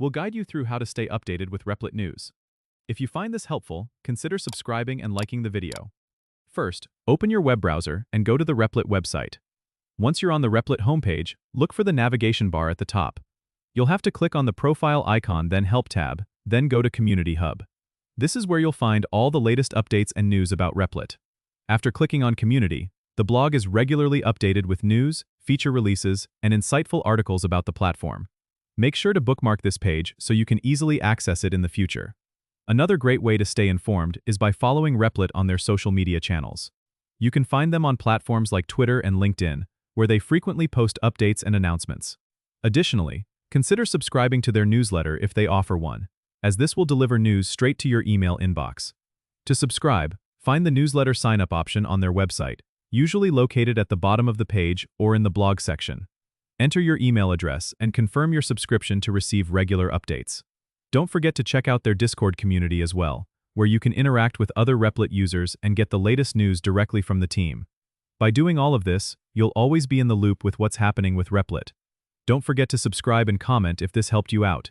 we'll guide you through how to stay updated with Replit news. If you find this helpful, consider subscribing and liking the video. First, open your web browser and go to the Replit website. Once you're on the Replit homepage, look for the navigation bar at the top. You'll have to click on the profile icon, then Help tab, then go to Community Hub. This is where you'll find all the latest updates and news about Replit. After clicking on Community, the blog is regularly updated with news, feature releases, and insightful articles about the platform. Make sure to bookmark this page so you can easily access it in the future. Another great way to stay informed is by following Replit on their social media channels. You can find them on platforms like Twitter and LinkedIn, where they frequently post updates and announcements. Additionally, consider subscribing to their newsletter if they offer one, as this will deliver news straight to your email inbox. To subscribe, find the newsletter sign-up option on their website, usually located at the bottom of the page or in the blog section. Enter your email address and confirm your subscription to receive regular updates. Don't forget to check out their Discord community as well, where you can interact with other Replit users and get the latest news directly from the team. By doing all of this, you'll always be in the loop with what's happening with Replit. Don't forget to subscribe and comment if this helped you out.